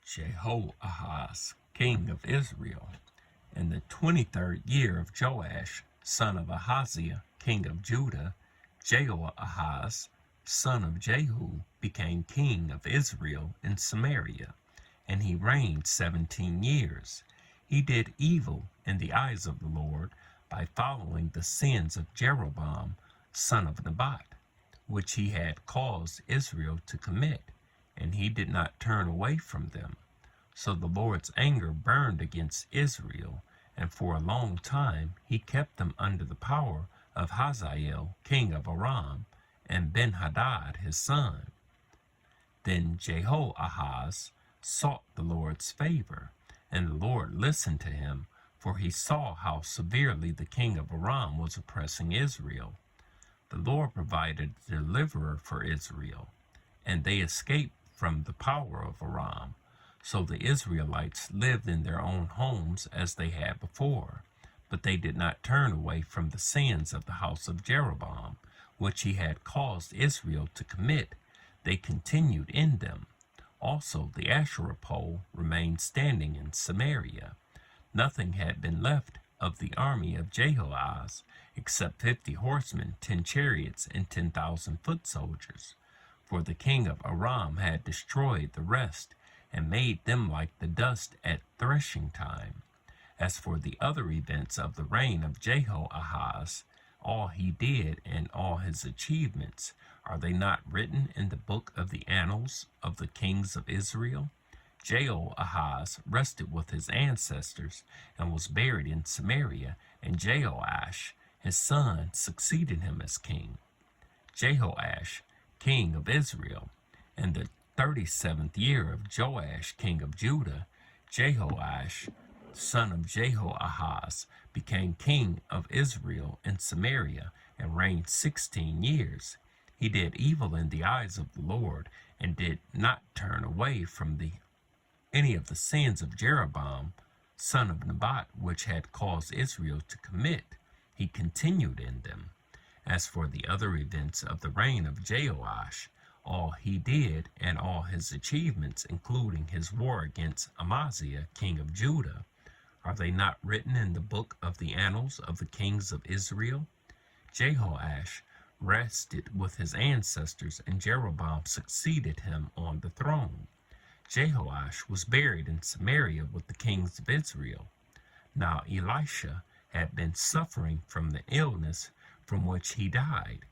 Jehoahaz, king of Israel. In the 23rd year of Joash, son of Ahaziah, king of Judah, Jehoahaz, son of Jehu, became king of Israel in Samaria, and he reigned 17 years. He did evil in the eyes of the Lord by following the sins of Jeroboam, son of Nebat, which he had caused Israel to commit, and he did not turn away from them. So the Lord's anger burned against Israel, and for a long time he kept them under the power of Hazael, king of Aram, and Ben-Hadad his son. Then Jehoahaz sought the Lord's favor, and the Lord listened to him, for he saw how severely the king of Aram was oppressing Israel. The Lord provided a deliverer for Israel, and they escaped from the power of Aram. So the Israelites lived in their own homes as they had before, but they did not turn away from the sins of the house of Jeroboam, which he had caused Israel to commit. They continued in them. Also the Asherah pole remained standing in Samaria. Nothing had been left of the army of Jehoahaz except 50 horsemen, 10 chariots, and 10,000 foot soldiers. For the king of Aram had destroyed the rest, and made them like the dust at threshing time. As for the other events of the reign of Jehoahaz, all he did and all his achievements, are they not written in the book of the annals of the kings of Israel? Jehoahaz rested with his ancestors and was buried in Samaria, and Jehoash, his son, succeeded him as king. Jehoash, king of Israel, in the 37th year of Joash, king of Judah, Jehoash, son of Jehoahaz, became king of Israel in Samaria and reigned 16 years. He did evil in the eyes of the Lord and did not turn away from any of the sins of Jeroboam, son of Nebat, which had caused Israel to commit. He continued in them. As for the other events of the reign of Jehoash, all he did and all his achievements, including his war against Amaziah, king of Judah, are they not written in the book of the annals of the kings of Israel? Jehoash rested with his ancestors, and Jeroboam succeeded him on the throne. Jehoash was buried in Samaria with the kings of Israel. Now Elisha had been suffering from the illness from which he died.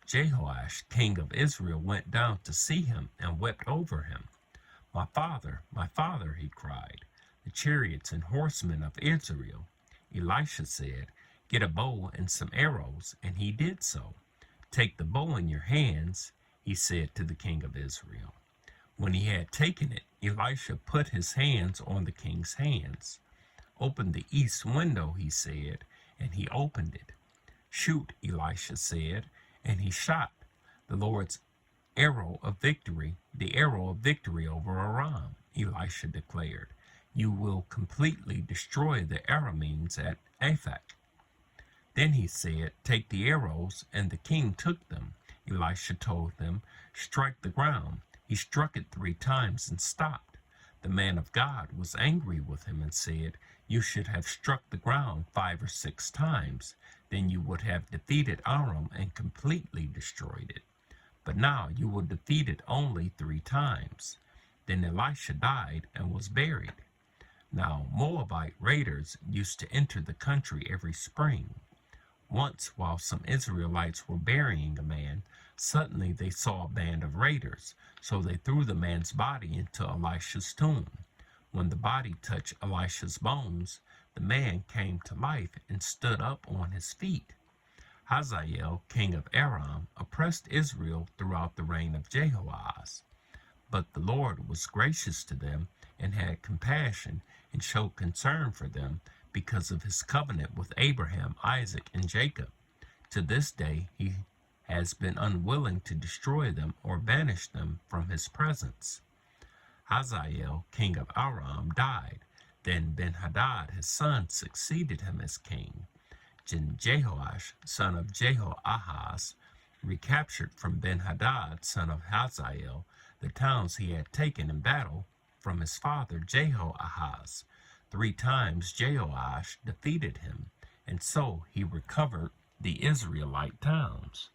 Jehoash, king of Israel, went down to see him and wept over him. My father, he cried, the chariots and horsemen of Israel. Elisha said, get a bow and some arrows, and he did so. Take the bow in your hands, he said to the king of Israel. When he had taken it, Elisha put his hands on the king's hands. Open the east window, he said, and he opened it. Shoot, Elisha said, and he shot the Lord's arrow of victory, the arrow of victory over Aram. Elisha declared, you will completely destroy the Arameans at Aphek. Then he said, take the arrows, and the king took them. Elisha told them, strike the ground. He struck it 3 times and stopped. The man of God was angry with him and said, you should have struck the ground 5 or 6 times. Then you would have defeated Aram and completely destroyed it. But now you will defeat it only 3 times. Then Elisha died and was buried. Now Moabite raiders used to enter the country every spring. Once, while some Israelites were burying a man, suddenly they saw a band of raiders, so they threw the man's body into Elisha's tomb. When the body touched Elisha's bones, the man came to life and stood up on his feet. Hazael, king of Aram, oppressed Israel throughout the reign of Jehoahaz. But the Lord was gracious to them and had compassion and showed concern for them because of his covenant with Abraham, Isaac, and Jacob. To this day he has been unwilling to destroy them or banish them from his presence. Hazael, king of Aram, died. Then Ben-Hadad, his son, succeeded him as king. Jehoash, son of Jehoahaz, recaptured from Ben-Hadad, son of Hazael, the towns he had taken in battle from his father Jehoahaz. 3 times Jehoash defeated him, and so he recovered the Israelite towns.